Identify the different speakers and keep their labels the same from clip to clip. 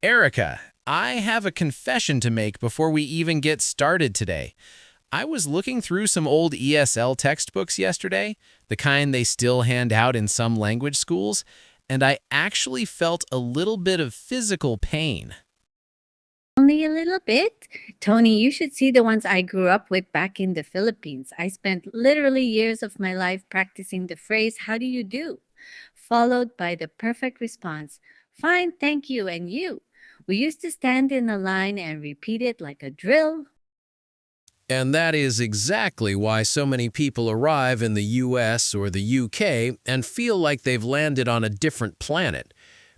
Speaker 1: Erika, I have a confession to make before we even get started today. I was looking through some old ESL textbooks yesterday, the kind they still hand out in some language schools, and I actually felt a little bit of physical pain.
Speaker 2: Only a little bit? Tony, you should see the ones I grew up with back in the Philippines. I spent literally years of my life practicing the phrase, "How do you do?" followed by the perfect response, "Fine, thank you, and you." We used to stand in a line and repeat it like a drill.
Speaker 1: And that is exactly why so many people arrive in the US or the UK and feel like they've landed on a different planet.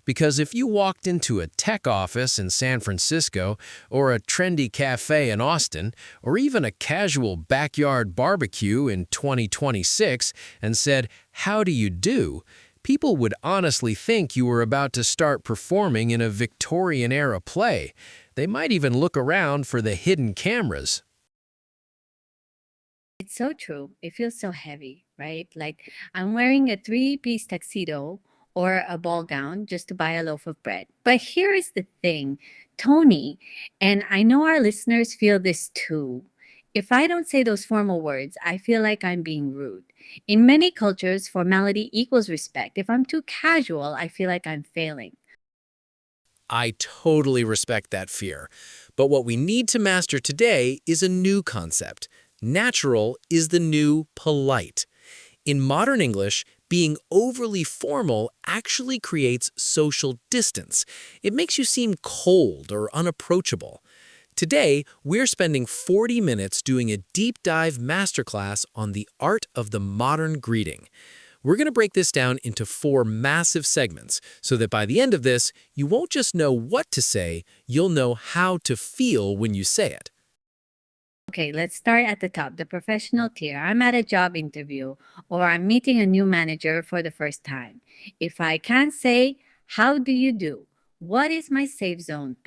Speaker 1: Because if you walked into a tech office in San Francisco, or a trendy cafe in Austin, or even a casual backyard barbecue in 2026 and said, "How do you do?" people would honestly think you were about to start performing in a Victorian-era play. They might even look around for the hidden cameras.
Speaker 2: It's so true. It feels so heavy, right? Like I'm wearing a three-piece tuxedo or a ball gown just to buy a loaf of bread. But here is the thing, Tony, and I know our listeners feel this too. If I don't say those formal words, I feel like I'm being rude. In many cultures, formality equals respect. If I'm too casual, I feel like I'm failing.
Speaker 1: I totally respect that fear. But what we need to master today is a new concept. Natural is the new polite. In modern English, being overly formal actually creates social distance. It makes you seem cold or unapproachable. Today, we're spending 40 minutes doing a deep dive masterclass on the art of the modern greeting. We're going to break this down into four massive segments so that by the end of this, you won't just know what to say, you'll know how to feel when you say it.
Speaker 2: Okay, let's start at the top, the professional tier. I'm at a job interview or I'm meeting a new manager for the first time. If I can't say, "How do you do?" What is my safe zone?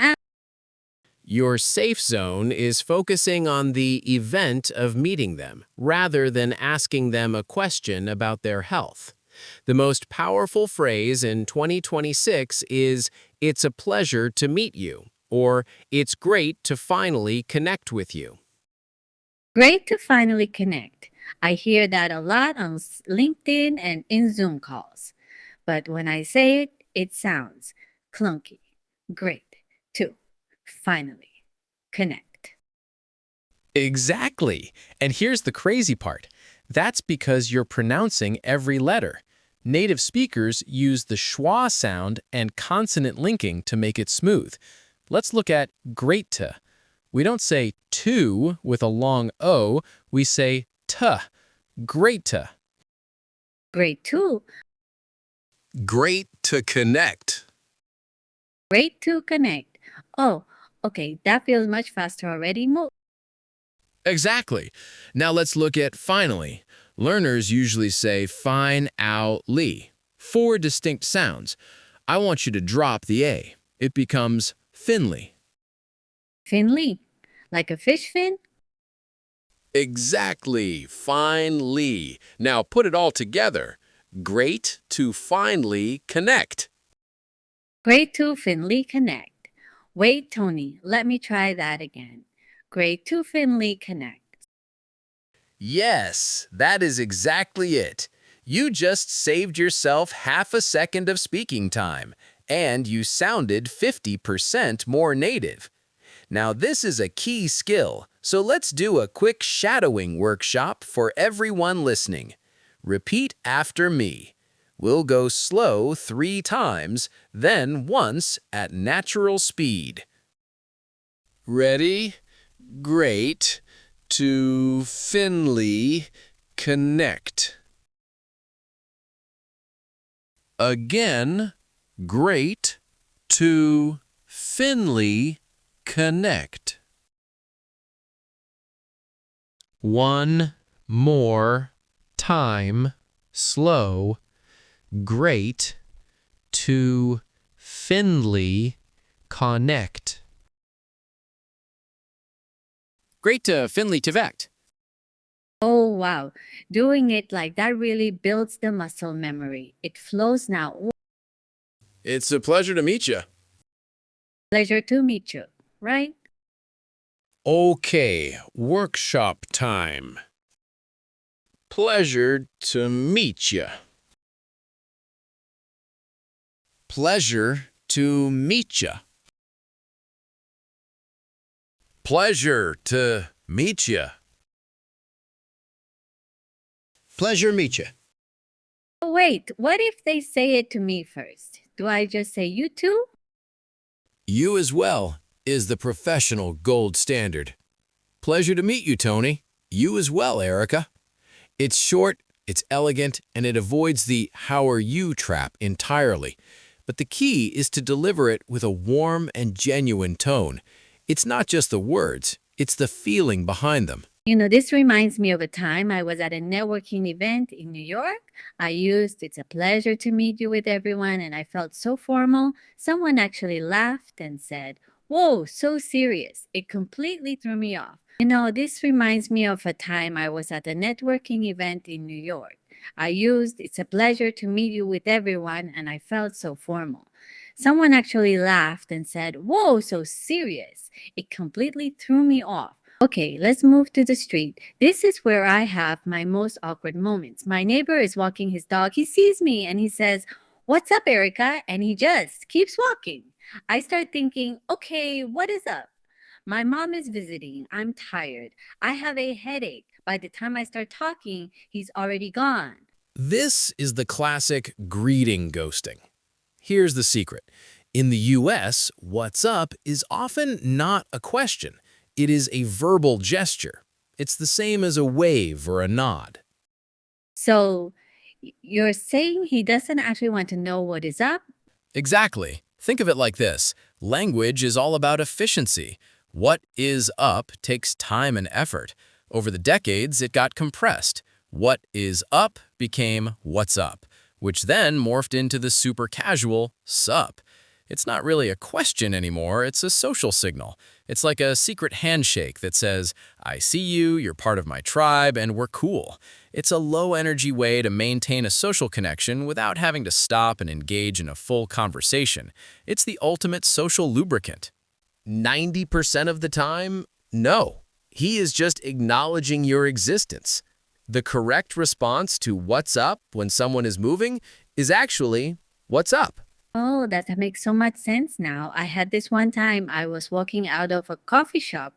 Speaker 1: Your safe zone is focusing on the event of meeting them, rather than asking them a question about their health. The most powerful phrase in 2026 is, "It's a pleasure to meet you," or "It's great to finally connect with you."
Speaker 2: Great to finally connect. I hear that a lot on LinkedIn and in Zoom calls. But when I say it, it sounds clunky. Great to finally connect.
Speaker 1: Exactly. And here's the crazy part. That's because you're pronouncing every letter. Native speakers use the schwa sound and consonant linking to make it smooth. Let's look at great to. We don't say to with a long O, we say t, great to.
Speaker 2: Great to,
Speaker 1: Great to connect.
Speaker 2: great to connect. Oh, okay, that feels much faster already.
Speaker 1: Exactly. Now let's look at finally. Learners usually say fine, ow, lee. Four distinct sounds. I want you to drop the A. It becomes Finley.
Speaker 2: Finley, like a fish fin.
Speaker 1: Exactly, finely. Now put it all together. Great to finally connect.
Speaker 2: Great to Finley connect. Wait, Tony, let me try that again. Great to Finley connect.
Speaker 1: Yes, that is exactly it. You just saved yourself half a second of speaking time, and you sounded 50% more native. Now, this is a key skill, so let's do a quick shadowing workshop for everyone listening. Repeat after me. We'll go slow 3 times, then once at natural speed. Ready? Great. To Finley connect. Again, great. To Finley connect. One more time, slow, great, to Finley connect. Great to Finley Tivect.
Speaker 2: Oh, wow. Doing it like that really builds the muscle memory. It flows now.
Speaker 1: It's a pleasure to meet you.
Speaker 2: Pleasure to meet you, right?
Speaker 1: Okay, workshop time. Pleasure to meet you. Pleasure to meet you. Pleasure to meet you. Pleasure meet you.
Speaker 2: Oh, wait, what if they say it to me first? Do I just say you too?
Speaker 1: You as well is the professional gold standard. Pleasure to meet you, Tony. You as well, Erica. It's short, it's elegant, and it avoids the how are you trap entirely. But the key is to deliver it with a warm and genuine tone. It's not just the words, it's the feeling behind them.
Speaker 2: This reminds me of a time I was at a networking event in New York. I used, it's a pleasure to meet you with everyone, and I felt so formal. Someone actually laughed and said, "Whoa, so serious." It completely threw me off. This reminds me of a time I was at a networking event in New York. I used, it's a pleasure to meet you with everyone, and I felt so formal. Someone actually laughed and said, "Whoa, so serious." It completely threw me off. Okay, let's move to the street. This is where I have my most awkward moments. My neighbor is walking his dog. He sees me and he says, "What's up, Erica?" And he just keeps walking. I start thinking, okay, what is up? My mom is visiting. I'm tired. I have a headache. By the time I start talking, he's already gone.
Speaker 1: This is the classic greeting ghosting. Here's the secret. In the US, what's up is often not a question. It is a verbal gesture. It's the same as a wave or a nod.
Speaker 2: So you're saying he doesn't actually want to know what is up?
Speaker 1: Exactly. Think of it like this. Language is all about efficiency. What is up takes time and effort. Over the decades, it got compressed. What is up became what's up, which then morphed into the super casual sup. It's not really a question anymore, it's a social signal. It's like a secret handshake that says, I see you, you're part of my tribe, and we're cool. It's a low-energy way to maintain a social connection without having to stop and engage in a full conversation. It's the ultimate social lubricant. 90% of the time, no. He is just acknowledging your existence. The correct response to what's up when someone is moving is actually, what's up?
Speaker 2: Oh, that makes so much sense now. I had this one time I was walking out of a coffee shop,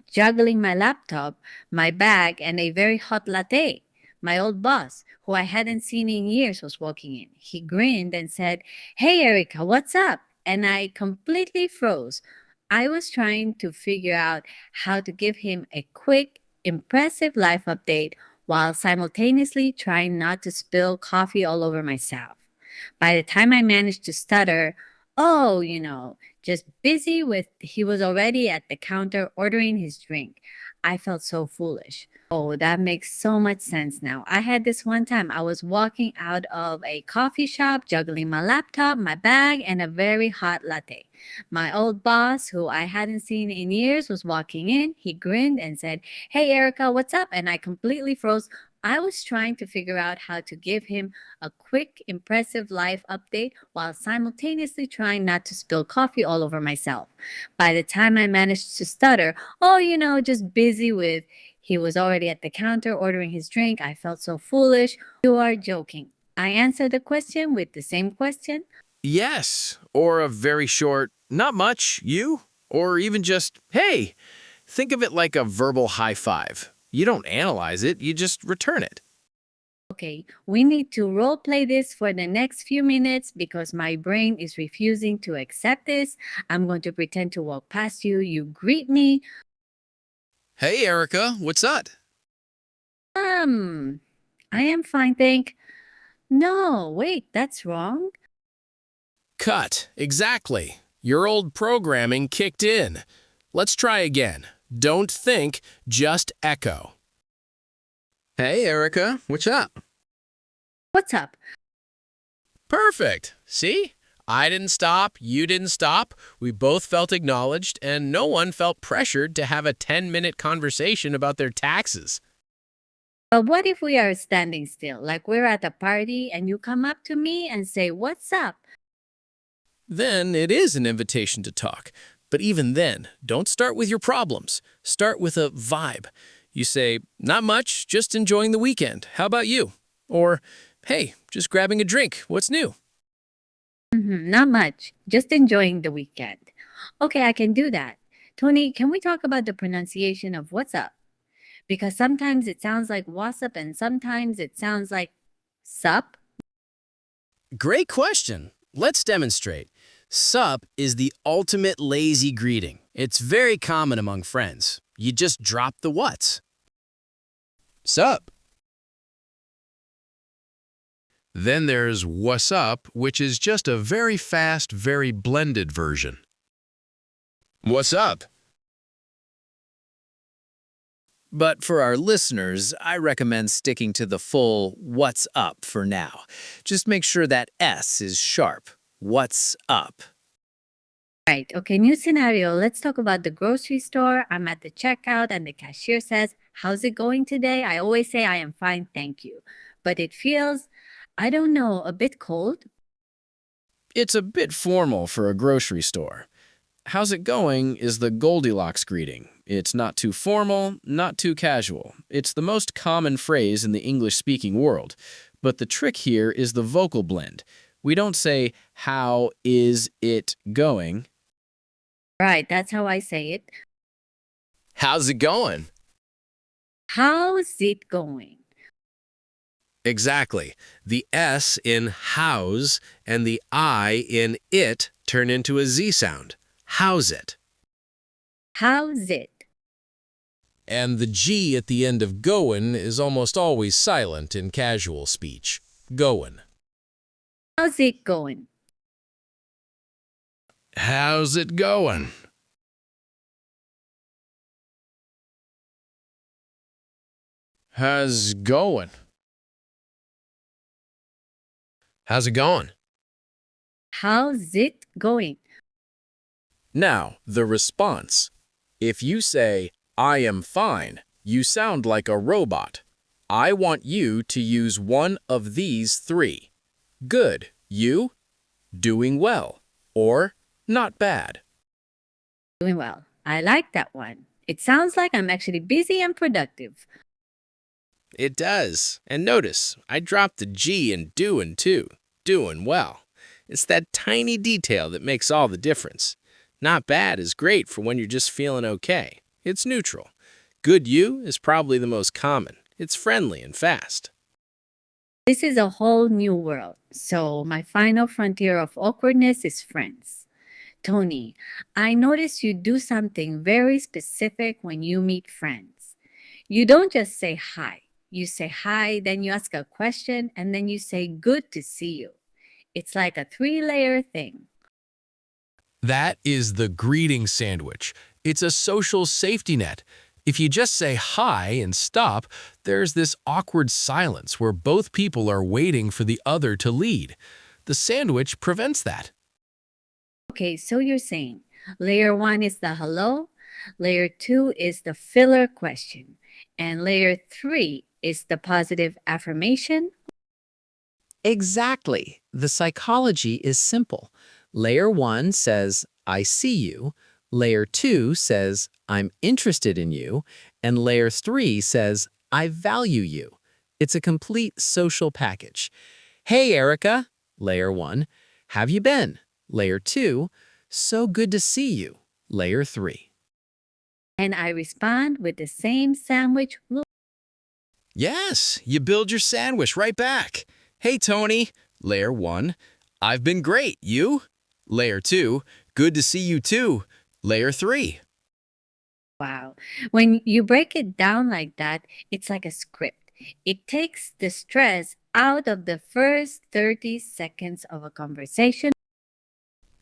Speaker 2: juggling my laptop, my bag, and a very hot latte. My old boss, who I hadn't seen in years, was walking in. He grinned and said, "Hey, Erica, what's up?" And I completely froze. I was trying to figure out how to give him a quick, impressive life update while simultaneously trying not to spill coffee all over myself. By the time I managed to stutter, "Oh, just busy with," he was already at the counter ordering his drink. I felt so foolish. Oh, that makes so much sense now. I had this one time I was walking out of a coffee shop, juggling my laptop, my bag, and a very hot latte. My old boss, who I hadn't seen in years, was walking in. He grinned and said, "Hey, Erica, what's up?" And I completely froze. I was trying to figure out how to give him a quick, impressive life update while simultaneously trying not to spill coffee all over myself. By the time I managed to stutter, "Oh, just busy with," he was already at the counter ordering his drink. I felt so foolish. You are joking. I answered the question with the same question.
Speaker 1: Yes, or a very short, not much, you? Or even just, hey. Think of it like a verbal high five. You don't analyze it, you just return it.
Speaker 2: Okay, we need to role play this for the next few minutes because my brain is refusing to accept this. I'm going to pretend to walk past you. You greet me.
Speaker 1: Hey, Erica, what's up?
Speaker 2: Um, I am fine, thank. No, wait, that's wrong.
Speaker 1: Cut, exactly. Your old programming kicked in. Let's try again. Don't think, just echo. Hey, Erica, what's up?
Speaker 2: What's up?
Speaker 1: Perfect. See? I didn't stop, you didn't stop. We both felt acknowledged, and no one felt pressured to have a 10-minute conversation about their taxes.
Speaker 2: But what if we are standing still, like we're at a party and you come up to me and say, "What's up?"
Speaker 1: Then it is an invitation to talk. But even then, don't start with your problems. Start with a vibe. You say, not much, just enjoying the weekend. How about you? Or, hey, just grabbing a drink. What's new?
Speaker 2: Not much. Just enjoying the weekend. Okay, I can do that. Tony, can we talk about the pronunciation of what's up? Because sometimes it sounds like what's up and sometimes it sounds like sup.
Speaker 3: Great question. Let's demonstrate. Sup is the ultimate lazy greeting. It's very common among friends. You just drop the what's.
Speaker 4: Sup? Then there's what's up, which is just a very fast, very blended version. What's up?
Speaker 1: But for our listeners, I recommend sticking to the full what's up for now. Just make sure that S is sharp. What's up?
Speaker 2: Right. Okay, new scenario. Let's talk about the grocery store. I'm at the checkout and the cashier says, "How's it going today?" I always say, "I am fine, thank you." But it feels, I don't know, a bit cold.
Speaker 3: It's a bit formal for a grocery store. How's it going is the Goldilocks greeting. It's not too formal, not too casual. It's the most common phrase in the English-speaking world. But the trick here is the vocal blend. We don't say, how is it going?
Speaker 2: Right, that's how I say it.
Speaker 3: How's it going?
Speaker 2: How's it going?
Speaker 4: Exactly. The S in house and the I in it turn into a Z sound. How's it?
Speaker 2: How's it?
Speaker 4: And the G at the end of goin' is almost always silent in casual speech. Goin'.
Speaker 2: How's it going?
Speaker 4: How's it going?
Speaker 3: How's it going?
Speaker 4: How's it going?
Speaker 2: How's it going?
Speaker 3: Now, the response. If you say, I am fine, you sound like a robot. I want you to use one of these three. Good, you, doing well, or not bad.
Speaker 2: Doing well. I like that one. It sounds like I'm actually busy and productive.
Speaker 4: It does. And notice, I dropped the G in doing too. Doing well. It's that tiny detail that makes all the difference. Not bad is great for when you're just feeling okay. It's neutral. Good you is probably the most common. It's friendly and fast.
Speaker 2: This is a whole new world. So, my final frontier of awkwardness is friends. Tony, I notice you do something very specific when you meet friends. You don't just say hi. You say hi, then you ask a question, and then you say good to see you. It's like a three-layer thing.
Speaker 4: That is the greeting sandwich. It's a social safety net. If you just say hi and stop, there's this awkward silence where both people are waiting for the other to lead. The sandwich prevents that.
Speaker 2: Okay, so you're saying layer one is the hello, layer two is the filler question, and layer three is the positive affirmation.
Speaker 1: Exactly. The psychology is simple. Layer 1 says, I see you. Layer 2 says, I'm interested in you. And layer 3 says, I value you. It's a complete social package. Hey, Erika, layer 1. Have you been? Layer 2. So good to see you. Layer 3.
Speaker 2: And I respond with the same sandwich look.
Speaker 3: Yes, you build your sandwich right back. Hey, Tony. Layer 1. I've been great. You? Layer 2. Good to see you too. Layer 3.
Speaker 2: Wow. When you break it down like that, it's like a script. It takes the stress out of the first 30 seconds of a conversation.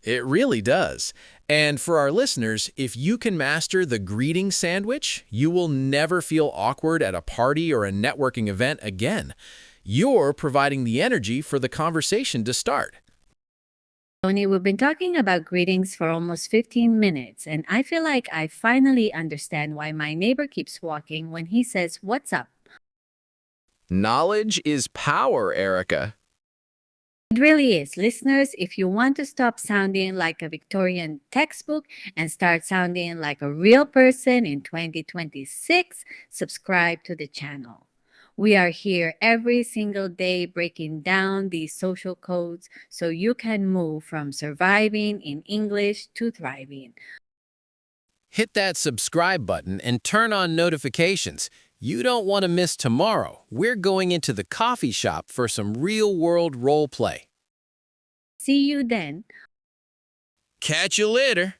Speaker 3: It really does. And for our listeners, if you can master the greeting sandwich, you will never feel awkward at a party or a networking event again. You're providing the energy for the conversation to start.
Speaker 2: Tony, we've been talking about greetings for almost 15 minutes, and I feel like I finally understand why my neighbor keeps walking when he says, "What's up?"
Speaker 3: Knowledge is power, Erica.
Speaker 2: It really is. Listeners, if you want to stop sounding like a Victorian textbook and start sounding like a real person in 2026, subscribe to the channel. We are here every single day breaking down these social codes so you can move from surviving in English to thriving.
Speaker 1: Hit that subscribe button and turn on notifications. You don't want to miss tomorrow. We're going into the coffee shop for some real-world role play.
Speaker 2: See you then.
Speaker 1: Catch you later.